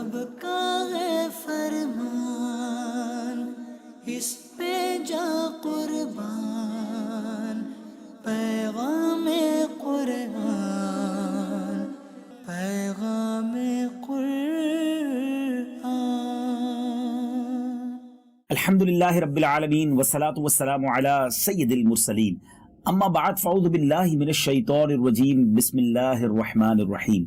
رب کا ہے فرمان، اس پہ جا قربان، پیغام قرآن، پیغام قرآن۔ الحمدللہ رب العالمین والصلاة والسلام علی سید المرسلین، اما بعد فاعوذ باللہ من الشیطان الرجیم، بسم اللہ الرحمن الرحیم۔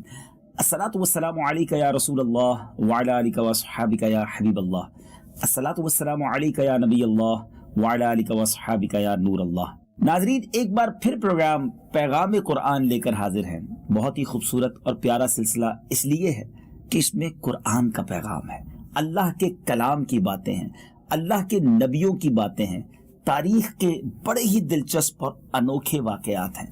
الصلاة والسلام علیکہ یا رسول اللہ وعلی آلک واصحابک یا حبیب اللہ، الصلاة والسلام علیکہ یا نبی اللہ وعلی آلک واصحابک یا نور اللہ۔ ناظرین، ایک بار پھر پروگرام پیغام قرآن لے کر حاضر ہیں۔ بہت ہی خوبصورت اور پیارا سلسلہ اس لیے ہے کہ اس میں قرآن کا پیغام ہے، اللہ کے کلام کی باتیں ہیں، اللہ کے نبیوں کی باتیں ہیں، تاریخ کے بڑے ہی دلچسپ اور انوکھے واقعات ہیں۔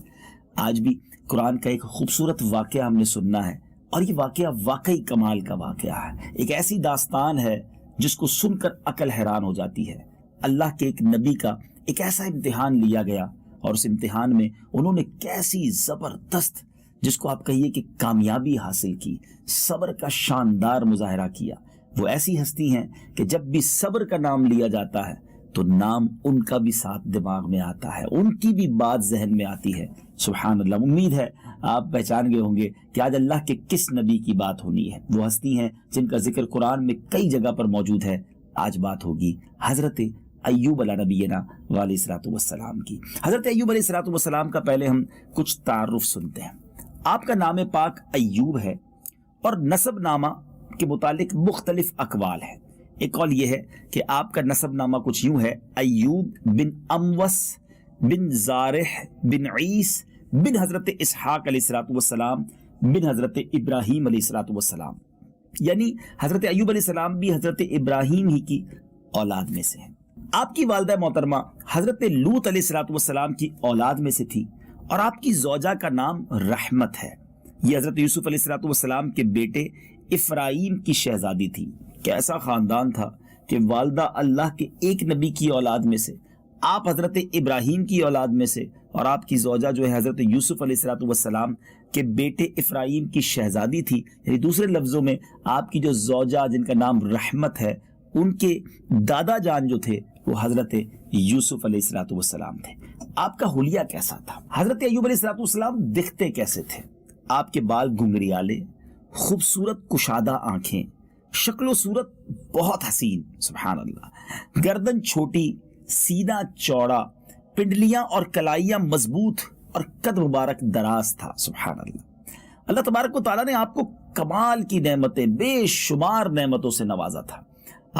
آج بھی قرآن کا ایک خوبصورت واقعہ ہم نے سننا ہے، اور یہ واقعہ واقعی کمال کا واقعہ ہے۔ ایک ایسی داستان ہے جس کو سن کر عقل حیران ہو جاتی ہے۔ اللہ کے ایک نبی کا ایک ایسا امتحان لیا گیا، اور اس امتحان میں انہوں نے کیسی زبردست، جس کو آپ کہیے کہ کامیابی حاصل کی، صبر کا شاندار مظاہرہ کیا۔ وہ ایسی ہستی ہیں کہ جب بھی صبر کا نام لیا جاتا ہے تو نام ان کا بھی ساتھ دماغ میں آتا ہے، ان کی بھی بات ذہن میں آتی ہے۔ سبحان اللہ۔ امید ہے آپ پہچان گئے ہوں گے کہ آج اللہ کے کس نبی کی بات ہونی ہے۔ وہ ہستی ہیں جن کا ذکر قرآن میں کئی جگہ پر موجود ہے۔ آج بات ہوگی حضرت ایوب علیہ نبینا علیہ الصلوۃ والسلام کی۔ حضرت ایوب علیہ الصلوۃ والسلام کا پہلے ہم کچھ تعارف سنتے ہیں۔ آپ کا نام پاک ایوب ہے، اور نسب نامہ کے متعلق مختلف اقوال ہیں۔ ایک قول یہ ہے کہ آپ کا نسب نامہ کچھ یوں ہے: ایوب بن اموس بن زارح بن عیس بن حضرت اسحاق علیہ الصلوۃ والسلام بن حضرت ابراہیم علیہ الصلوۃ والسلام، یعنی حضرت ایوب علیہ السلام بھی حضرت ابراہیم ہی کی اولاد میں سے ہیں۔ آپ کی والدہ محترمہ حضرت لوط علیہ الصلوۃ والسلام کی اولاد میں سے تھی، اور آپ کی زوجہ کا نام رحمت ہے۔ یہ حضرت یوسف علیہ الصلوۃ والسلام کے بیٹے افرایم کی شہزادی تھی۔ کیسا خاندان تھا کہ والدہ اللہ کے ایک نبی کی اولاد میں سے، آپ حضرت ابراہیم کی اولاد میں سے، اور آپ کی زوجہ جو ہے حضرت یوسف علیہ الصلوۃ والسلام کے بیٹے افرایم کی شہزادی تھی۔ یعنی دوسرے لفظوں میں آپ کی جو زوجہ جن کا نام رحمت ہے، ان کے دادا جان جو تھے وہ حضرت یوسف علیہ الصلوۃ والسلام تھے۔ آپ کا حلیہ کیسا تھا؟ حضرت ایوب علیہ الصلوۃ والسلام دکھتے کیسے تھے؟ آپ کے بال گھنگریالے، خوبصورت کشادہ آنکھیں، شکل و صورت بہت حسین، سبحان اللہ، گردن چھوٹی، سینہ چوڑا، پنڈلیاں اور کلائیاں مضبوط، اور قد مبارک دراز تھا، سبحان اللہ۔ اللہ تبارک و تعالیٰ نے آپ کو کمال کی نعمتیں، بے شمار نعمتوں سے نوازا تھا۔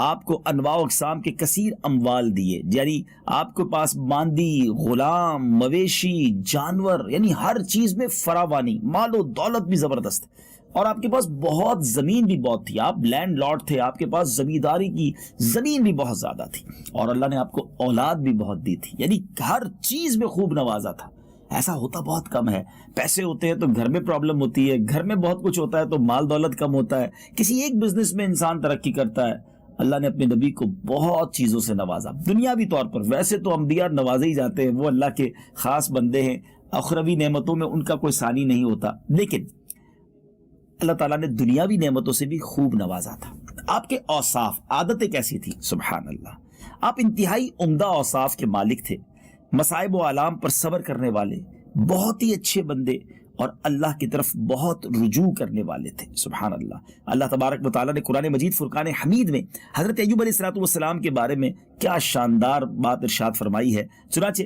آپ کو انواع و اقسام کے کثیر اموال دیے، یعنی آپ کے پاس باندی، غلام، مویشی، جانور، یعنی ہر چیز میں فراوانی، مال و دولت بھی زبردست، اور آپ کے پاس بہت زمین بھی بہت تھی۔ آپ لینڈ لارڈ تھے، آپ کے پاس زمینداری کی زمین بھی بہت زیادہ تھی، اور اللہ نے آپ کو اولاد بھی بہت دی تھی، یعنی ہر چیز میں خوب نوازا تھا۔ ایسا ہوتا بہت کم ہے، پیسے ہوتے ہیں تو گھر میں پرابلم ہوتی ہے، گھر میں بہت کچھ ہوتا ہے تو مال دولت کم ہوتا ہے، کسی ایک بزنس میں انسان ترقی کرتا ہے۔ اللہ نے اپنے نبی کو بہت چیزوں سے نوازا، دنیاوی طور پر ویسے تو انبیاء نوازے ہی جاتے ہیں، وہ اللہ کے خاص بندے ہیں، اخروی نعمتوں میں ان کا کوئی ثانی نہیں ہوتا، لیکن اللہ تعالیٰ نے دنیاوی نعمتوں سے بھی خوب نوازا تھا۔ آپ کے اوصاف، عادتیں کیسی تھی؟ سبحان اللہ، آپ انتہائی عمدہ اوصاف کے مالک تھے، مصائب و آلام پر صبر کرنے والے، بہت ہی اچھے بندے، اور اللہ کی طرف بہت رجوع کرنے والے تھے، سبحان اللہ۔ اللہ تبارک و تعالیٰ نے قرآن مجید فرقان حمید میں حضرت ایوب علیہ الصلوۃ والسلام کے بارے میں کیا شاندار بات ارشاد فرمائی ہے۔ چنانچہ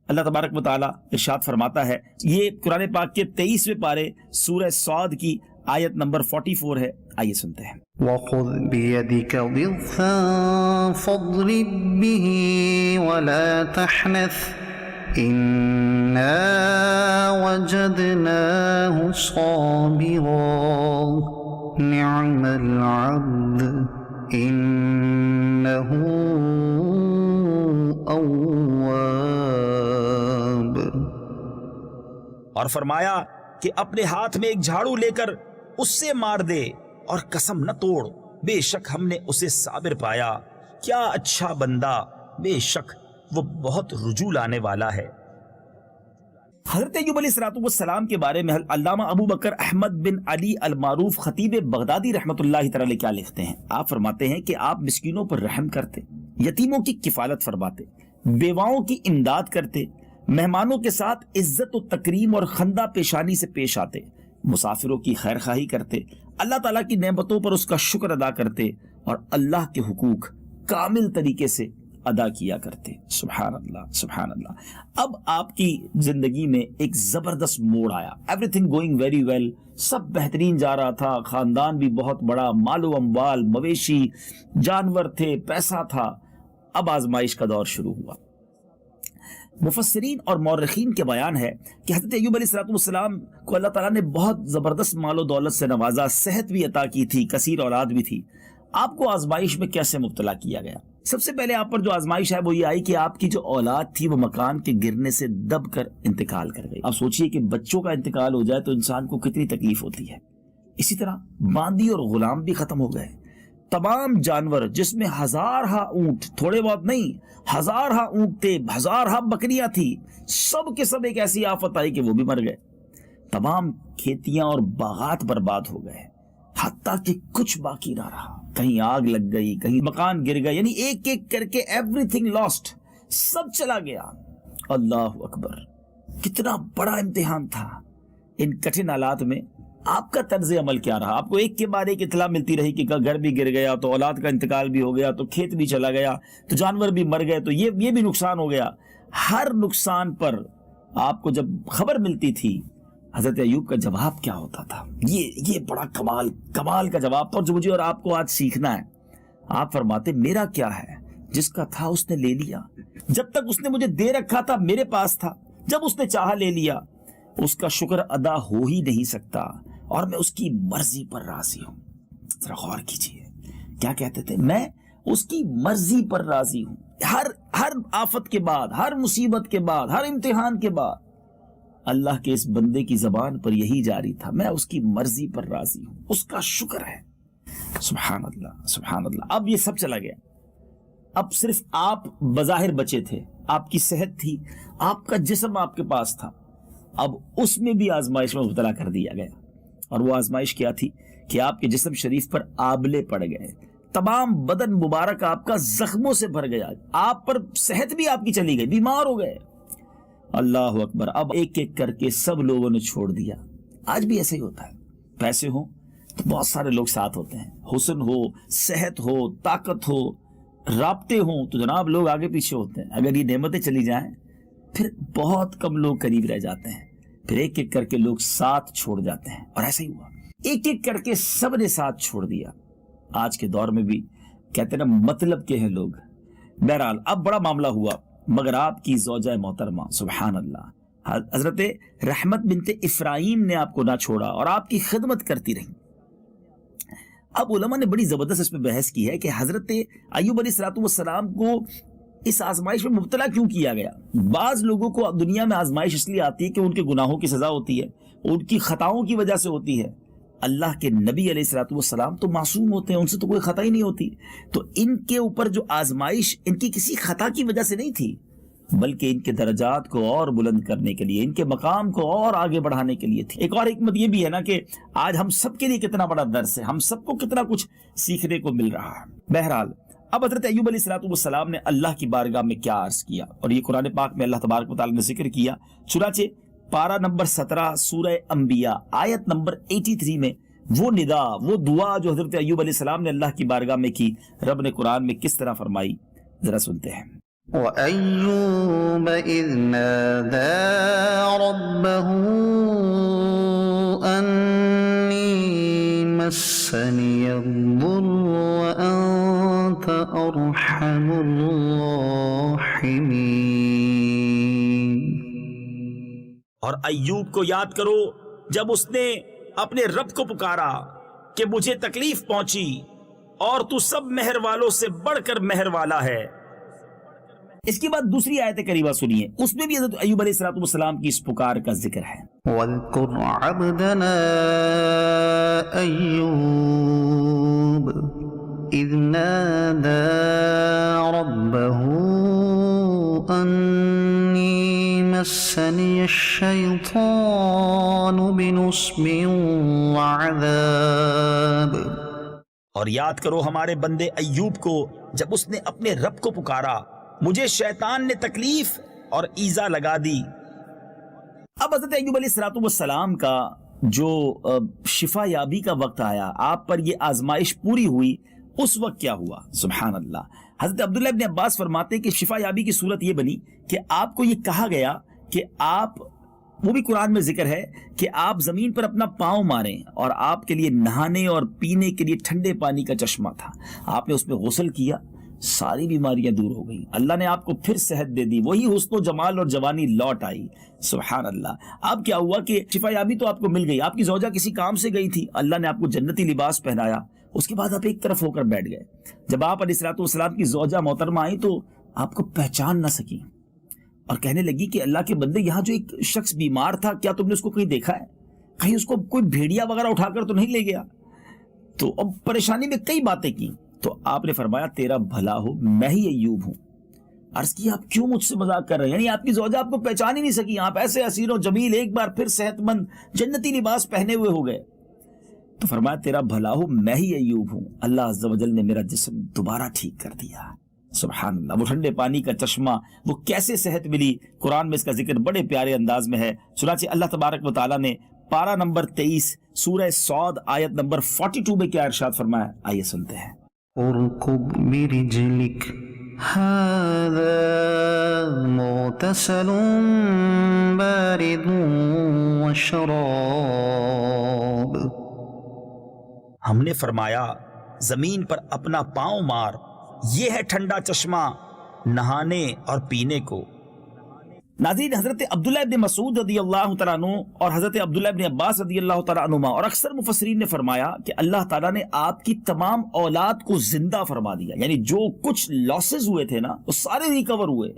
اللہ تبارک و تعالیٰ ارشاد فرماتا ہے، یہ قرآن پاک کے 23ویں پارے سورہ صاد کی آیت نمبر 44 ہے، آئیے سنتے ہیں۔ وَخُذْ بِيَدِكَ ضِغْثًا فَاضْرِب بِّهِ وَلَا تَحْنَثْ إِنَّا وَجَدْنَاهُ صَابِرًا نِعْمَ الْعَبْدُ إِنَّهُ أَوَّابٌ۔ اور فرمایا کہ اپنے ہاتھ میں ایک جھاڑو لے کر اس سے مار دے، اور قسم نہ توڑ، بے شک ہم نے اسے صابر پایا، کیا اچھا بندہ، بے شک وہ بہت رجوع لانے والا ہے۔ حضرت ایوب علیہ السلام کے بارے میں علامہ ابو بکر احمد بن علی المعروف خطیب بغدادی رحمۃ اللہ تعالی کیا لکھتے ہیں؟ آپ فرماتے ہیں کہ آپ مسکینوں پر رحم کرتے، یتیموں کی کفالت فرماتے، بیواؤں کی امداد کرتے، مہمانوں کے ساتھ عزت و تکریم اور خندہ پیشانی سے پیش آتے، مسافروں کی خیر خواہی کرتے، اللہ تعالیٰ کی نعمتوں پر اس کا شکر ادا کرتے اور اللہ کے حقوق کامل طریقے سے ادا کیا کرتے۔ سبحان اللہ سبحان اللہ۔ اب آپ کی زندگی میں ایک زبردست موڑ آیا، everything going very well, سب بہترین جا رہا تھا، خاندان بھی بہت بڑا، مال و اموال، مویشی، جانور تھے، پیسہ تھا۔ اب آزمائش کا دور شروع ہوا۔ مفسرین اور مورخین کے بیان ہے کہ حضرت ایوب علیہ السلام کو اللہ تعالیٰ نے بہت زبردست مال و دولت سے نوازا، صحت بھی عطا کی تھی، کثیر اولاد بھی تھی۔ آپ کو آزمائش میں کیسے مبتلا کیا گیا؟ سب سے پہلے آپ پر جو آزمائش ہے وہ یہ آئی کہ آپ کی جو اولاد تھی وہ مکان کے گرنے سے دب کر انتقال کر گئی۔ اب سوچئے کہ بچوں کا انتقال ہو جائے تو انسان کو کتنی تکلیف ہوتی ہے۔ اسی طرح باندی اور غلام بھی ختم ہو گئے۔ تمام جانور جس میں ہزارہا اونٹ، تھوڑے بہت نہیں، ہزارہا اونٹ تھے، ہزارہا بکریاں تھی، سب کے سب ایک ایسی آفت آئی کہ وہ بھی مر گئے۔ تمام کھیتیاں اور باغات برباد ہو گئے، حتیٰ کہ کچھ باقی نہ رہا۔ کہیں آگ لگ گئی، کہیں مکان گر گئے، یعنی ایک ایک کر کے ایوری تھنگ لاسٹ، سب چلا گیا۔ اللہ اکبر، کتنا بڑا امتحان تھا۔ ان کٹھن حالات میں آپ کا طرز عمل کیا رہا؟ آپ کو ایک کے بعد ایک اطلاع ملتی رہی کہ گھر بھی گر گیا، تو اولاد کا انتقال بھی ہو گیا، تو کھیت بھی چلا گیا، تو جانور بھی مر گئے، تو یہ بھی نقصان ہو گیا۔ ہر نقصان پر آپ کو جب خبر ملتی تھی، حضرت ایوب کا جواب کیا ہوتا تھا؟ یہ بڑا کمال کا جواب تھا، اور جو مجھے اور آپ کو آج سیکھنا ہے۔ آپ فرماتے میرا کیا ہے، جس کا تھا اس نے لے لیا، جب تک اس نے مجھے دے رکھا تھا میرے پاس تھا، جب اس نے چاہا لے لیا۔ اس کا شکر ادا ہو ہی نہیں سکتا، اور میں اس کی مرضی پر راضی ہوں۔ ذرا غور کیجیے کیا کہتے تھے، میں اس کی مرضی پر راضی ہوں۔ ہر آفت کے بعد، ہر مصیبت کے بعد، ہر امتحان کے بعد اللہ کے اس بندے کی زبان پر یہی جاری تھا، میں اس کی مرضی پر راضی ہوں، اس کا شکر ہے۔ سبحان اللہ سبحان اللہ۔ اب یہ سب چلا گیا، اب صرف آپ بظاہر بچے تھے، آپ کی صحت تھی، آپ کا جسم آپ کے پاس تھا۔ اب اس میں بھی آزمائش میں مبتلا کر دیا گیا، اور وہ آزمائش کیا تھی کہ آپ کے جسم شریف پر آبلے پڑ گئے، تمام بدن مبارک آپ کا زخموں سے بھر گیا، آپ پر صحت بھی آپ کی چلی گئی، بیمار ہو گئے۔ اللہ اکبر۔ اب ایک ایک کر کے سب لوگوں نے چھوڑ دیا۔ آج بھی ایسا ہی ہوتا ہے، پیسے ہوں تو بہت سارے لوگ ساتھ ہوتے ہیں، حسن ہو، صحت ہو، طاقت ہو، رابطے ہوں تو جناب لوگ آگے پیچھے ہوتے ہیں۔ اگر یہ نعمتیں چلی جائیں پھر بہت کم لوگ قریب رہ جاتے ہیں، پھر ایک ایک کر کے لوگ ساتھ چھوڑ جاتے ہیں، اور ایسا ہی ہوا، ایک ایک کر کے سب نے ساتھ چھوڑ دیا۔ آج کے دور میں بھی کہتے ہیں نا مطلب کے ہیں لوگ۔ بہرحال اب بڑا معاملہ ہوا، مگر آپ کی زوجہ محترمہ سبحان اللہ حضرت رحمت بنت افراہیم نے آپ کو نہ چھوڑا اور آپ کی خدمت کرتی رہی۔ اب علماء نے بڑی زبردست اس پہ بحث کی ہے کہ حضرت ایوب علیہ السلام کو اس آزمائش میں مبتلا کیوں کیا گیا۔ بعض لوگوں کو دنیا میں آزمائش اس لیے آتی ہے کہ ان کے گناہوں کی سزا ہوتی ہے، ان کی خطاؤں کی وجہ سے ہوتی ہے۔ اللہ کے نبی علیہ السلام تو معصوم ہوتے ہیں، ان سے تو کوئی خطا ہی نہیں ہوتی، تو ان کے اوپر جو آزمائش ان کی کسی خطا کی وجہ سے نہیں تھی، بلکہ ان کے درجات کو اور بلند کرنے کے لیے، ان کے مقام کو اور آگے بڑھانے کے لیے تھی۔ ایک اور حکمت یہ بھی ہے نا کہ آج ہم سب کے لیے کتنا بڑا درس ہے، ہم سب کو کتنا کچھ سیکھنے کو مل رہا ہے۔ بہرحال اب حضرت ایوب علیہ السلام نے اللہ کی بارگاہ میں کیا عرض کیا، اور یہ قرآن پاک میں اللہ تبارک و تعالی نے ذکر کیا۔ چنانچہ پارہ نمبر 17 سورہ انبیاء آیت نمبر 83 میں وہ ندا، وہ دعا جو حضرت ایوب علیہ السلام نے اللہ کی بارگاہ میں کی، رب نے قرآن میں کس طرح فرمائی، ذرا سنتے ہیں۔ وَأَيُّوبَ إِذْ نَادَى رَبَّهُ أَنِّي مَسَّنِيَ الضُّرُّ وَأَنْتَ أَرْحَمُ الرَّاحِمِينَ۔ اور ایوب کو یاد کرو جب اس نے اپنے رب کو پکارا کہ مجھے تکلیف پہنچی اور تو سب مہر والوں سے بڑھ کر مہر والا ہے۔ اس کے بعد دوسری آیت کریمہ سنیے، اس میں بھی حضرت ایوب علیہ السلام کی اس پکار کا ذکر ہے۔ وَاذْكُرْ عَبْدَنَا أَيُّوبَ إِذْ نَادَى رَبَّهُ أَنِّي مَسَّنِيَ الشَّيْطَانُ الشيطان بنصب وعذاب۔ اور یاد کرو ہمارے بندے ایوب کو جب اس نے اپنے رب کو پکارا، مجھے شیطان نے تکلیف اور ایذا لگا دی۔ اب حضرت ایوب علیہ السلام کا جو شفا یابی کا وقت آیا، آپ پر یہ آزمائش پوری ہوئی، اس وقت کیا ہوا؟ سبحان اللہ۔ حضرت عبداللہ ابن عباس فرماتے ہیں کہ شفا یابی کی صورت یہ بنی کہ آپ کو یہ کہا گیا کہ آپ، وہ بھی قرآن میں ذکر ہے کہ آپ زمین پر اپنا پاؤں ماریں، اور آپ کے لیے نہانے اور پینے کے لیے ٹھنڈے پانی کا چشمہ تھا، آپ نے اس میں غسل کیا، ساری بیماریاں دور ہو گئیں، اللہ نے آپ کو پھر صحت دے دی، وہی حسن و جمال اور جوانی لوٹ آئی۔ سبحان اللہ۔ اب کیا ہوا کہ شفا یابی تو آپ کو مل گئی، آپ کی زوجہ کسی کام سے گئی تھی، اللہ نے آپ کو جنتی لباس پہنایا، اس کے بعد آپ ایک طرف ہو کر بیٹھ گئے۔ جب آپ علیہ السلام کی زوجہ محترمہ آئی تو آپ کو پہچان نہ سکی اور کہنے لگی کہ اللہ کے بندے، یہاں جو ایک شخص بیمار تھا، کیا تم نے اس کو کہیں دیکھا ہے؟ کہیں اس کو کوئی بھیڑیا وغیرہ اٹھا کر تو نہیں لے گیا؟ تو اب پریشانی میں کئی باتیں کی، تو آپ نے فرمایا تیرا بھلا ہو، میں ہی ایوب ہوں۔ عرض کی آپ کیوں مجھ سے مذاق کر رہے ہیں؟ یعنی آپ کی زوجہ آپ کو پہچان ہی نہیں سکی، آپ ایسے حسین و جمیل ایک بار پھر صحت مند جنتی لباس پہنے ہوئے ہو گئے۔ تو فرمایا تیرا بھلا ہو، میں ہی ایوب ہوں، اللہ عز و جل نے میرا جسم دوبارہ ٹھیک کر دیا۔ سبحان اللہ۔ وہ ٹھنڈے پانی کا چشمہ، وہ کیسے صحت ملی، قرآن میں اس کا ذکر بڑے پیارے انداز میں ہے۔ چنانچہ اللہ تبارک و تعالیٰ نے پارہ نمبر 23 سورہ صاد آیت نمبر 42 میں کیا ارشاد فرمایا، آئیے سنتے ہیں۔ اركض برجلك هذا مغتسل بارد وشراب۔ ہم نے فرمایا زمین پر اپنا پاؤں مار، یہ ہے ٹھنڈا چشمہ نہانے اور پینے کو۔ ناظرین، حضرت عبداللہ ابن مسعود رضی اللہ تعالیٰ عنہ اور حضرت عبداللہ ابن عباس رضی اللہ تعالیٰ عنہما اور اکثر مفسرین نے فرمایا کہ اللہ تعالیٰ نے آپ کی تمام اولاد کو زندہ فرما دیا، یعنی جو کچھ لاسز ہوئے تھے نا وہ سارے ریکور ہوئے،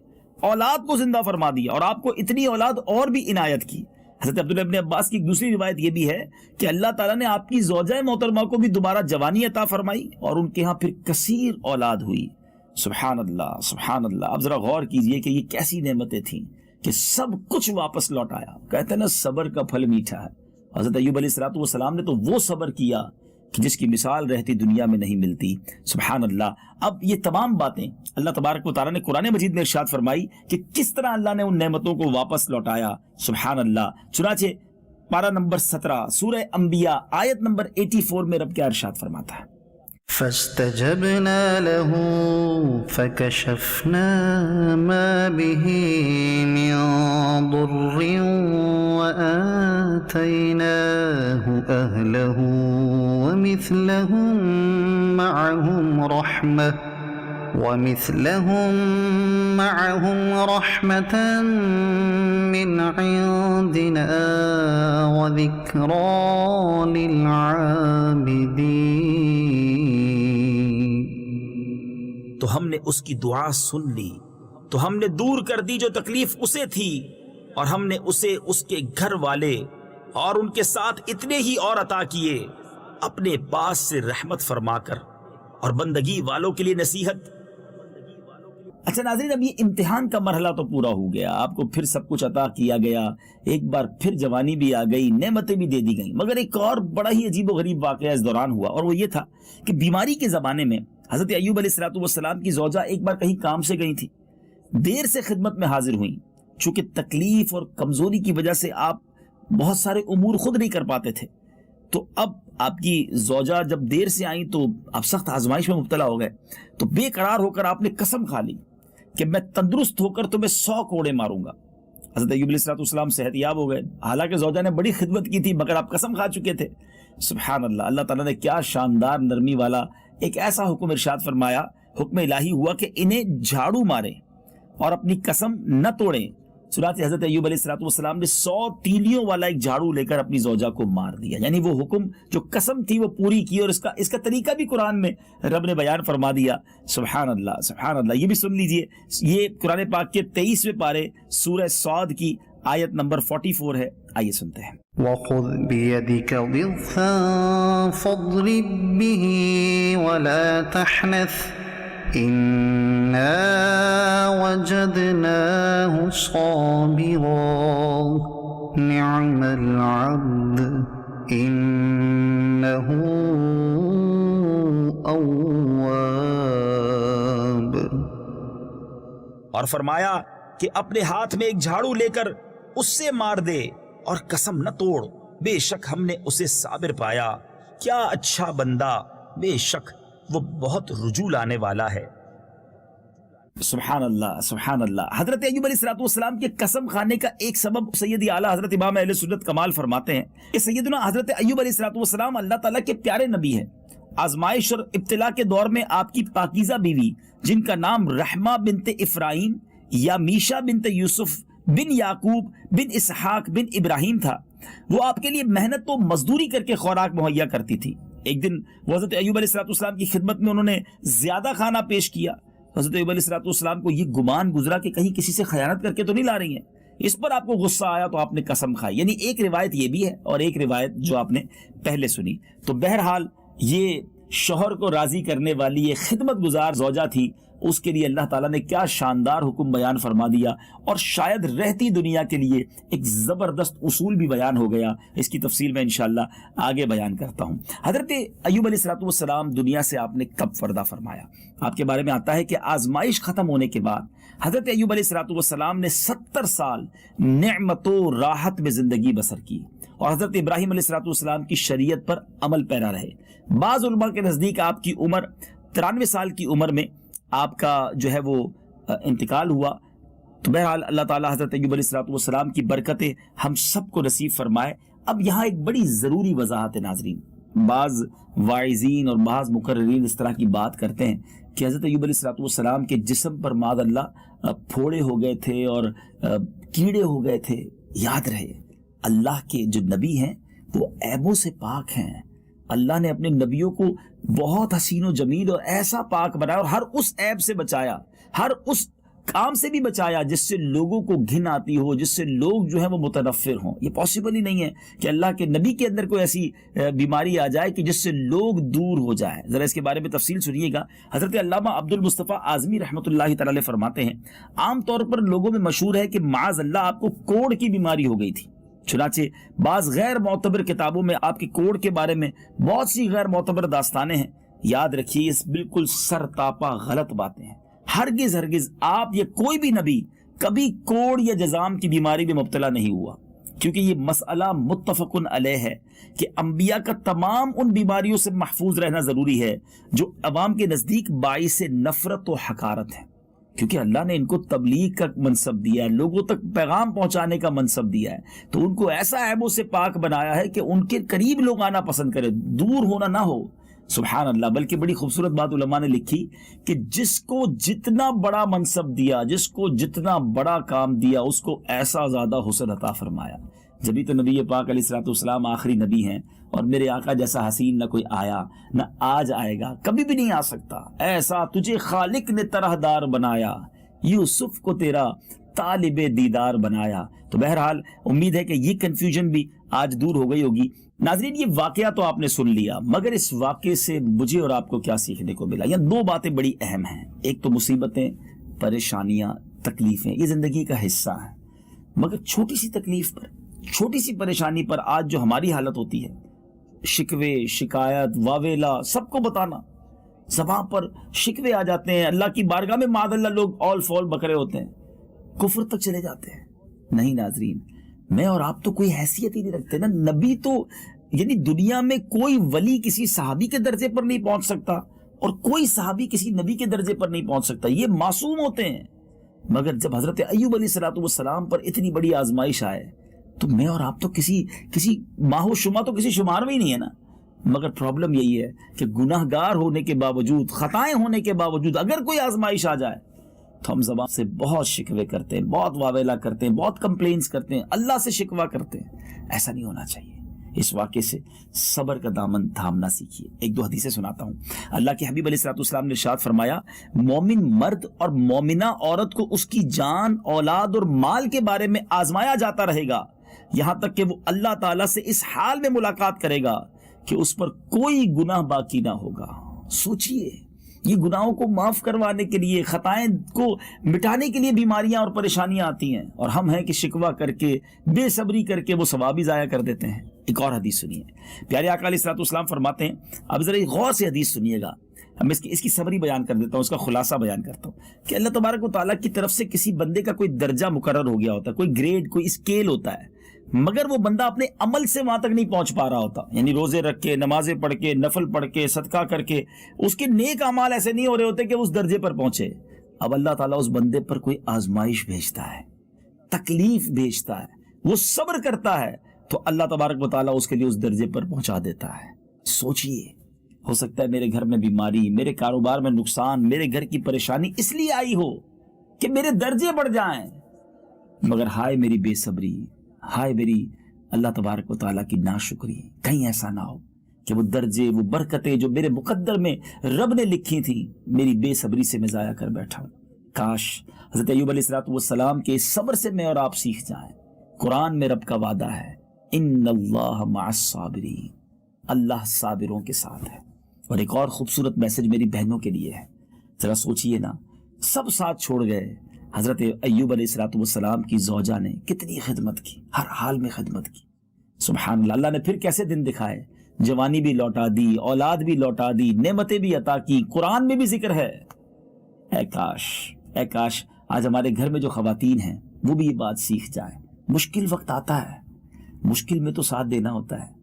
اولاد کو زندہ فرما دیا، اور آپ کو اتنی اولاد اور بھی عنایت کی۔ حضرت عبداللہ ابن عباس کی ایک دوسری روایت یہ بھی ہے کہ اللہ تعالیٰ نے آپ کی زوجہ محترمہ کو بھی دوبارہ جوانی عطا فرمائی، اور ان کے ہاں پھر کثیر اولاد ہوئی۔ سبحان اللہ، سبحان اللہ۔ اب ذرا غور کیجئے کہ یہ کیسی نعمتیں تھیں کہ سب کچھ واپس لوٹ آیا۔ کہتے ہیں نا صبر کا پھل میٹھا ہے۔ حضرت ایوب علیہ السلام نے تو وہ صبر کیا کہ جس کی مثال رہتی دنیا میں نہیں ملتی۔ سبحان اللہ۔ اب یہ تمام باتیں اللہ تبارک و تعالیٰ نے قرآن مجید میں ارشاد فرمائی کہ کس طرح اللہ نے ان نعمتوں کو واپس لوٹایا۔ سبحان اللہ۔ چنانچہ پارہ نمبر 17 سورہ انبیاء آیت نمبر 84 میں رب کیا ارشاد فرماتا ہے، فاستجبنا له فكشفنا ما به من ضر وآتيناه أهله ومثلهم معهم رحمة من عندنا وذكرى للعابدين۔ تو ہم نے اس کی دعا سن لی، تو ہم نے دور کر دی جو تکلیف اسے تھی، اور ہم نے اسے اس کے گھر والے اور ان کے ساتھ اتنے ہی اور عطا کیے، اپنے پاس سے رحمت فرما کر اور بندگی والوں کے لیے نصیحت۔ اچھا ناظرین، اب یہ امتحان کا مرحلہ تو پورا ہو گیا، آپ کو پھر سب کچھ عطا کیا گیا، ایک بار پھر جوانی بھی آ گئی، نعمتیں بھی دے دی گئیں، مگر ایک اور بڑا ہی عجیب و غریب واقعہ اس دوران ہوا، اور وہ یہ تھا کہ بیماری کے زمانے میں حضرت ایوب علیہ السلام کی زوجہ ایک بار کہیں کام سے گئی تھی، دیر سے خدمت میں حاضر ہوئیں، چونکہ تکلیف اور کمزوری کی وجہ سے آپ بہت سارے امور خود نہیں کر پاتے تھے، تو اب آپ کی زوجہ جب دیر سے آئیں تو آپ سخت آزمائش میں مبتلا ہو گئے، تو بے قرار ہو کر آپ نے قسم کھا لی کہ میں تندرست ہو کر تمہیں 100 کوڑے ماروں گا۔ حضرت ایوب علیہ السلام صحت یاب ہو گئے، حالانکہ زوجہ نے بڑی خدمت کی تھی مگر آپ قسم کھا چکے تھے۔ سبحان اللہ، اللہ تعالیٰ نے کیا شاندار نرمی والا ایک ایسا حکم ارشاد فرمایا، حکم الہی ہوا کہ انہیں جھاڑو ماریں اور اپنی قسم نہ توڑیں۔ چنانچہ حضرت ایوب علیہ السلام نے 100 تیلیوں والا ایک جھاڑو لے کر اپنی زوجہ کو مار دیا، یعنی وہ حکم جو قسم تھی وہ پوری کی، اور اس کا طریقہ بھی قرآن میں رب نے بیان فرما دیا۔ سبحان اللہ، سبحان اللہ۔ یہ بھی سن لیجئے، یہ قرآن پاک کے 23ویں پارے سورہ صاد کی آیت نمبر 44 ہے، آئیے سنتے ہیں۔ وَخُذْ بِيَدِكَ ضِغْثًا فَاضْرِبْ بِهِ وَلَا تَحْنَثْ إِنَّا وَجَدْنَاهُ صَابِرًا نعم العبد إنه أواب. اور فرمایا کہ اپنے ہاتھ میں ایک جھاڑو لے کر اس سے مار دے اور قسم نہ توڑ، بے شک ہم نے اسے صابر پایا، کیا اچھا بندہ، بے شک وہ بہت رجوع لانے والا ہے۔ سبحان اللہ سبحان اللہ۔ حضرت ایوب علیہ السلام کے قسم کھانے کا ایک سبب سیدی اعلیٰ حضرت امام اہل سنت کمال فرماتے ہیں کہ سیدنا حضرت ایوب علیہ السلام اللہ تعالیٰ کے پیارے نبی ہیں۔ آزمائش اور ابتلا کے دور میں آپ کی پاکیزہ بیوی جن کا نام رحمہ بنت افرایم یا میشا بنت یوسف بن یعقوب بن اسحاق بن ابراہیم تھا، وہ آپ کے لیے محنت و مزدوری کر کے خوراک مہیا کرتی تھی۔ ایک دن وہ حضرت ایوب علیہ السلام کی خدمت میں انہوں نے زیادہ کھانا پیش کیا۔ حضرت ایوب علیہ السلام کو یہ گمان گزرا کہ کہیں کسی سے خیانت کر کے تو نہیں لا رہی ہیں، اس پر آپ کو غصہ آیا تو آپ نے قسم کھائی۔ یعنی ایک روایت یہ بھی ہے اور ایک روایت جو آپ نے پہلے سنی۔ تو بہرحال یہ شوہر کو راضی کرنے والی یہ خدمت گزار زوجہ تھی، اس کے لیے اللہ تعالیٰ نے کیا شاندار حکم بیان فرما دیا، اور شاید رہتی دنیا کے لیے ایک زبردست اصول بھی بیان ہو گیا۔ اس کی تفصیل میں انشاءاللہ آگے بیان کرتا ہوں۔ حضرت ایوب علیہ السلام دنیا سے آپ نے کب پردہ فرمایا؟ آپ کے بارے میں آتا ہے کہ آزمائش ختم ہونے کے بعد حضرت ایوب علیہ السلام نے 70 سال نعمت و راحت میں زندگی بسر کی، اور حضرت ابراہیم علیہ السلام کی شریعت پر عمل پیرا رہے۔ بعض علماء کے نزدیک آپ کی عمر 93 سال کی عمر میں آپ کا جو ہے وہ انتقال ہوا۔ تو بہرحال اللہ تعالیٰ حضرت ایوب علیہ السلام کی برکتیں ہم سب کو نصیب فرمائے۔ اب یہاں ایک بڑی ضروری وضاحت ہے ناظرین، بعض واعظین اور بعض مقررین اس طرح کی بات کرتے ہیں کہ حضرت ایوب علیہ السلام کے جسم پر معاذ اللہ پھوڑے ہو گئے تھے اور کیڑے ہو گئے تھے۔ یاد رہے اللہ کے جو نبی ہیں وہ عیبوں سے پاک ہیں۔ اللہ نے اپنے نبیوں کو بہت حسین و جمیل اور ایسا پاک بنایا، اور ہر اس عیب سے بچایا، ہر اس کام سے بھی بچایا جس سے لوگوں کو گھن آتی ہو، جس سے لوگ جو ہے وہ متنفر ہوں۔ یہ پاسبل ہی نہیں ہے کہ اللہ کے نبی کے اندر کوئی ایسی بیماری آ جائے کہ جس سے لوگ دور ہو جائے۔ ذرا اس کے بارے میں تفصیل سنیے گا۔ حضرت علامہ عبد المصطفیٰ اعظمی رحمۃ اللہ تعالی فرماتے ہیں، عام طور پر لوگوں میں مشہور ہے کہ معاذ اللہ آپ کو کوڑ کی بیماری ہو گئی تھی۔ چنانچہ بعض غیر معتبر کتابوں میں آپ کی کوڑ کے بارے میں بہت سی غیر معتبر داستانیں ہیں۔ یاد رکھیے یہ بالکل سر تاپا غلط باتیں ہیں۔ ہرگز آپ یا کوئی بھی نبی کبھی کوڑ یا جزام کی بیماری میں مبتلا نہیں ہوا، کیونکہ یہ مسئلہ متفق علیہ ہے کہ انبیاء کا تمام ان بیماریوں سے محفوظ رہنا ضروری ہے جو عوام کے نزدیک باعث نفرت و حقارت ہے، کیونکہ اللہ نے ان کو تبلیغ کا منصب دیا ہے، لوگوں تک پیغام پہنچانے کا منصب دیا ہے، تو ان کو ایسا عیبوں سے پاک بنایا ہے کہ ان کے قریب لوگ آنا پسند کریں، دور ہونا نہ ہو۔ سبحان اللہ۔ بلکہ بڑی خوبصورت بات علماء نے لکھی کہ جس کو جتنا بڑا منصب دیا، جس کو جتنا بڑا کام دیا، اس کو ایسا زیادہ حسن عطا فرمایا۔ جبھی تو نبی پاک علیہ السلام آخری نبی ہیں، اور میرے آقا جیسا حسین نہ کوئی آیا نہ آج آئے گا، کبھی بھی نہیں آ سکتا۔ ایسا تجھے خالق نے طرح دار بنایا، یوسف کو تیرا طالب دیدار بنایا۔ تو بہرحال امید ہے کہ یہ کنفیوژن بھی آج دور ہو گئی ہوگی۔ ناظرین یہ واقعہ تو آپ نے سن لیا، مگر اس واقعے سے مجھے اور آپ کو کیا سیکھنے کو ملا؟ یہ دو باتیں بڑی اہم ہیں۔ ایک تو مصیبتیں، پریشانیاں، تکلیفیں یہ زندگی کا حصہ ہیں، مگر چھوٹی سی تکلیف پر، چھوٹی سی پریشانی پر آج جو ہماری حالت ہوتی ہے، شکوے، شکایت، واویلا، سب کو بتانا، زبان پر شکوے آ جاتے ہیں، اللہ کی بارگاہ میں معاذ اللہ لوگ آل فال بکرے ہوتے ہیں، کفر تک چلے جاتے ہیں۔ نہیں ناظرین، میں اور آپ تو کوئی حیثیت ہی نہیں رکھتے نا۔ نبی تو یعنی دنیا میں کوئی ولی کسی صحابی کے درجے پر نہیں پہنچ سکتا، اور کوئی صحابی کسی نبی کے درجے پر نہیں پہنچ سکتا، یہ معصوم ہوتے ہیں۔ مگر جب حضرت ایوب علیہ السلام پر اتنی بڑی آزمائش آئے تو میں اور آپ تو کسی ماہو شما تو کسی شمار میں ہی نہیں ہے نا۔ مگر پرابلم یہی ہے کہ گناہ گار ہونے کے باوجود، خطائیں ہونے کے باوجود اگر کوئی آزمائش آ جائے تو ہم زبان سے بہت شکوے کرتے ہیں، بہت واویلا کرتے ہیں، بہت کمپلینس کرتے ہیں، اللہ سے شکوہ کرتے ہیں۔ ایسا نہیں ہونا چاہیے۔ اس واقعے سے صبر کا دامن تھامنا سیکھیے۔ ایک دو حدیثیں سناتا ہوں۔ اللہ کے حبیب علیہ السلام نے ارشاد فرمایا، مومن مرد اور مومنہ عورت کو اس کی جان، اولاد اور مال کے بارے میں آزمایا جاتا رہے گا، یہاں تک کہ وہ اللہ تعالیٰ سے اس حال میں ملاقات کرے گا کہ اس پر کوئی گناہ باقی نہ ہوگا۔ سوچئے یہ گناہوں کو معاف کروانے کے لیے، خطائیں کو مٹانے کے لیے بیماریاں اور پریشانیاں آتی ہیں، اور ہم ہیں کہ شکوہ کر کے، بے صبری کر کے وہ ثواب ہی ضائع کر دیتے ہیں۔ ایک اور حدیث سنیے، پیارے آقا علیہ الصلوۃ والسلام فرماتے ہیں، اب ذرا غور سے حدیث سنیے گا، میں اس کی سمری بیان کر دیتا ہوں، اس کا خلاصہ بیان کرتا ہوں کہ اللہ تبارک و تعالیٰ کی طرف سے کسی بندے کا کوئی درجہ مقرر ہو گیا ہوتا ہے، کوئی گریڈ، کوئی اسکیل ہوتا ہے، مگر وہ بندہ اپنے عمل سے وہاں تک نہیں پہنچ پا رہا ہوتا، یعنی روزے رکھ کے، نمازیں پڑھ کے، نفل پڑھ کے، صدقہ کر کے اس کے نیک اعمال ایسے نہیں ہو رہے ہوتے کہ اس درجے پر پہنچے۔ اب اللہ تعالیٰ اس بندے پر کوئی آزمائش بھیجتا ہے، تکلیف بھیجتا ہے، وہ صبر کرتا ہے تو اللہ تبارک و تعالیٰ اس کے لیے اس درجے پر پہنچا دیتا ہے۔ سوچئے، ہو سکتا ہے میرے گھر میں بیماری، میرے کاروبار میں نقصان، میرے گھر کی پریشانی اس لیے آئی ہو کہ میرے درجے بڑھ جائیں، مگر ہائے میری بے صبری، ہائے میری اللہ تبارک و تعالیٰ کی ناشکری، کہیں ایسا نہ ہو کہ وہ درجے، وہ برکتیں جو میرے مقدر میں رب نے لکھی تھیں، میری بے صبری سے میں ضائع کر بیٹھا ہوں۔ کاش حضرت ایوب علیہ السلام کے صبر سے میں اور آپ سیکھ جائیں۔ قرآن میں رب کا وعدہ ہے، ان اللہ مع الصابرین، اللہ صابروں کے ساتھ ہے۔ اور ایک اور خوبصورت میسج میری بہنوں کے لیے ہے، ذرا سوچئے نا، سب ساتھ چھوڑ گئے، حضرت ایوب علیہ السلام کی زوجہ نے کتنی خدمت کی، ہر حال میں خدمت کی، سبحان اللہ۔ اللہ نے پھر کیسے دن دکھائے، جوانی بھی لوٹا دی، اولاد بھی لوٹا دی، نعمتیں بھی عطا کی، قرآن میں بھی ذکر ہے۔ اے کاش آج ہمارے گھر میں جو خواتین ہیں وہ بھی یہ بات سیکھ جائیں۔ مشکل وقت آتا ہے، مشکل میں تو ساتھ دینا ہوتا ہے۔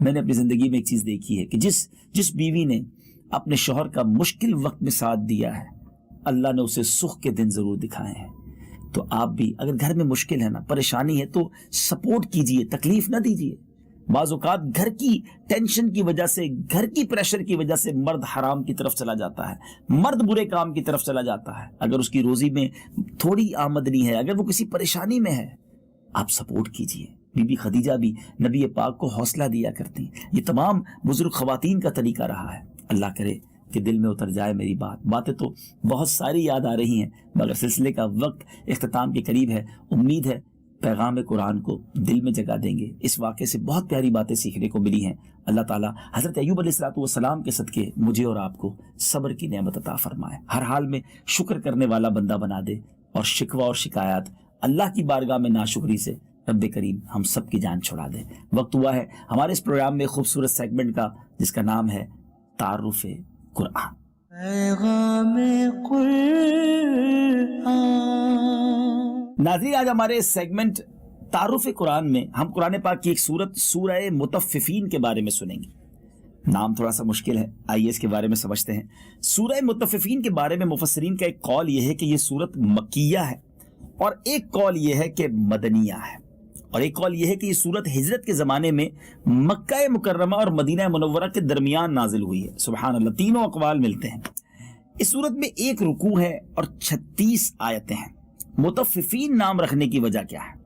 میں نے اپنی زندگی میں ایک چیز دیکھی ہے کہ جس بیوی نے اپنے شوہر کا مشکل وقت میں ساتھ دیا ہے، اللہ نے اسے سکھ کے دن ضرور دکھائے ہیں۔ تو آپ بھی اگر گھر میں مشکل ہے نا، پریشانی ہے، تو سپورٹ کیجئے، تکلیف نہ دیجئے۔ بعض اوقات گھر کی ٹینشن کی وجہ سے، گھر کی پریشر کی وجہ سے مرد حرام کی طرف چلا جاتا ہے، مرد برے کام کی طرف چلا جاتا ہے۔ اگر اس کی روزی میں تھوڑی آمدنی ہے، اگر وہ کسی پریشانی میں ہے، آپ سپورٹ کیجئے۔ بی بی خدیجہ بھی نبی پاک کو حوصلہ دیا کرتی، یہ تمام بزرگ خواتین کا طریقہ رہا ہے۔ اللہ کرے کہ دل میں اتر جائے میری باتیں تو بہت ساری یاد آ رہی ہیں، مگر سلسلے کا وقت اختتام کے قریب ہے۔ امید ہے پیغام قرآن کو دل میں جگہ دیں گے۔ اس واقعے سے بہت پیاری باتیں سیکھنے کو ملی ہیں۔ اللہ تعالیٰ حضرت ایوب علیہ السلام کے صدقے مجھے اور آپ کو صبر کی نعمت عطا فرمائے، ہر حال میں شکر کرنے والا بندہ بنا دے، اور شکوہ اور شکایات اللہ کی بارگاہ میں ناشکری سے رب کریم ہم سب کی جان چھڑا دے۔ وقت ہوا ہے ہمارے اس پروگرام میں خوبصورت سیگمنٹ کا، جس کا نام ہے تعارف قرآن۔ پیغام قرآن۔ ناظرین، آج ہمارے سیگمنٹ تعارف قرآن میں ہم قرآن پاک کی ایک سورت سورہ مطففین کے بارے میں سنیں گے۔ نام تھوڑا سا مشکل ہے، آئیے اس کے بارے میں سمجھتے ہیں۔ سورہ مطففین کے بارے میں مفسرین کا ایک قول یہ ہے کہ یہ سورت مکیہ ہے، اور ایک قول یہ ہے کہ مدنیہ ہے، اور ایک قول یہ ہے کہ یہ سورت ہجرت کے زمانے میں مکہ مکرمہ اور مدینہ منورہ کے درمیان نازل ہوئی ہے۔ سبحان اللہ، تینوں اقوال ملتے ہیں۔ اس سورت میں ایک رکوع ہے اور 36 آیتیں ہیں۔ مطففین نام رکھنے کی وجہ کیا ہے؟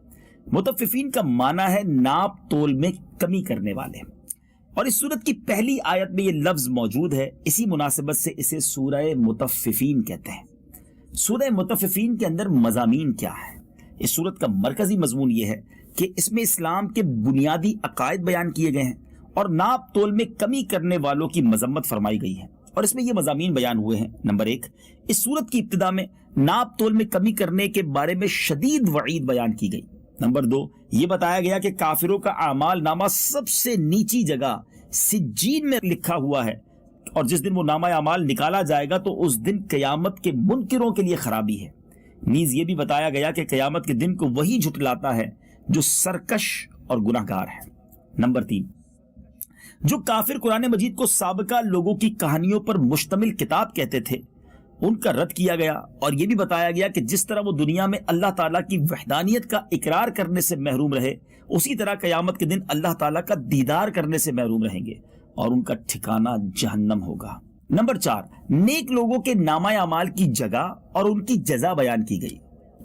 مطففین کا معنی ہے ناپ تول میں کمی کرنے والے، اور اس سورت کی پہلی آیت میں یہ لفظ موجود ہے، اسی مناسبت سے اسے سورہ مطففین کہتے ہیں۔ سورہ مطففین کے اندر مضامین کیا ہے؟ اس سورت کا مرکزی مضمون یہ ہے کہ اس میں اسلام کے بنیادی عقائد بیان کیے گئے ہیں، اور ناپ تول میں کمی کرنے والوں کی مذمت فرمائی گئی ہے، اور اس میں یہ مضامین بیان ہوئے ہیں۔ نمبر 1، اس سورت کی ابتدا میں ناپ تول میں کمی کرنے کے بارے میں شدید وعید بیان کی گئی۔ نمبر 2، یہ بتایا گیا کہ کافروں کا اعمال نامہ سب سے نیچی جگہ سجین میں لکھا ہوا ہے، اور جس دن وہ نامہ اعمال نکالا جائے گا تو اس دن قیامت کے منکروں کے لیے خرابی ہے۔ نیز یہ بھی بتایا گیا کہ قیامت کے دن کو وہی جھٹلاتا ہے جو سرکش اور گناہگار ہے۔ نمبر 3، جو کافر قرآن مجید کو سابقہ لوگوں کی کہانیوں پر مشتمل کتاب کہتے تھے، ان کا رد کیا گیا، اور یہ بھی بتایا گیا کہ جس طرح وہ دنیا میں اللہ تعالیٰ کی وحدانیت کا اقرار کرنے سے محروم رہے، اسی طرح قیامت کے دن اللہ تعالیٰ کا دیدار کرنے سے محروم رہیں گے، اور ان کا ٹھکانہ جہنم ہوگا۔ نمبر 4، نیک لوگوں کے نامہ اعمال کی جگہ اور ان کی جزا بیان کی گئی۔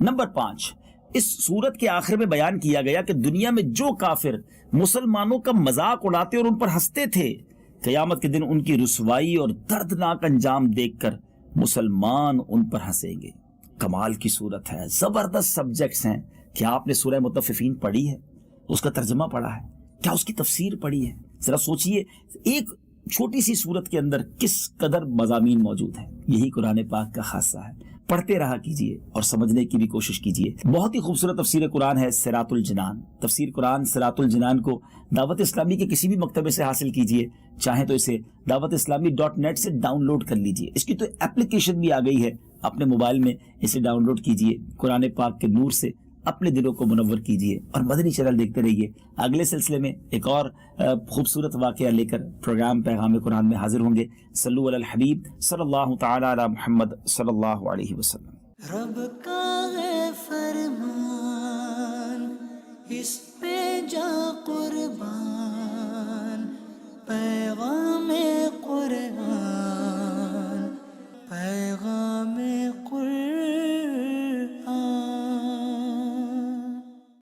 نمبر 5، اس سورت کے آخر میں بیان کیا گیا کہ دنیا میں جو کافر مسلمانوں کا مذاق اڑاتے اور ان پر ہنستے تھے، قیامت کے دن ان کی رسوائی اور دردناک انجام دیکھ کر مسلمان ان پر ہنسیں گے۔ کمال کی سورت ہے، زبردست سبجیکٹس ہیں۔ کیا آپ نے سورہ مطففین پڑھی ہے؟ اس کا ترجمہ پڑھا ہے؟ کیا اس کی تفسیر پڑھی ہے؟ ذرا سوچئے، ایک چھوٹی سی صورت کے اندر کس قدر مضامین موجود ہیں، یہی قرآن پاک کا خاصہ ہے۔ پڑھتے رہا کیجئے اور سمجھنے کی بھی کوشش کیجئے۔ بہت ہی خوبصورت تفسیر قرآن ہے صراط الجنان۔ تفسیر قرآن صراط الجنان کو دعوت اسلامی کے کسی بھی مکتبے سے حاصل کیجئے، چاہیں تو اسے دعوت اسلامی .net سے ڈاؤن لوڈ کر لیجئے۔ اس کی تو اپلیکیشن بھی آ گئی ہے، اپنے موبائل میں اسے ڈاؤن لوڈ کیجئے، قرآن پاک کے نور سے اپنے دلوں کو منور کیجئے اور مدنی چینل دیکھتے رہیے۔ اگلے سلسلے میں ایک اور خوبصورت واقعہ لے کر پروگرام پیغام قرآن میں حاضر ہوں گے۔ صلو علی الحبیب صلی اللہ تعالی علی محمد صلی اللہ علیہ وسلم۔ رب کا ہے فرمان، اس پہ جا قربان، پیغام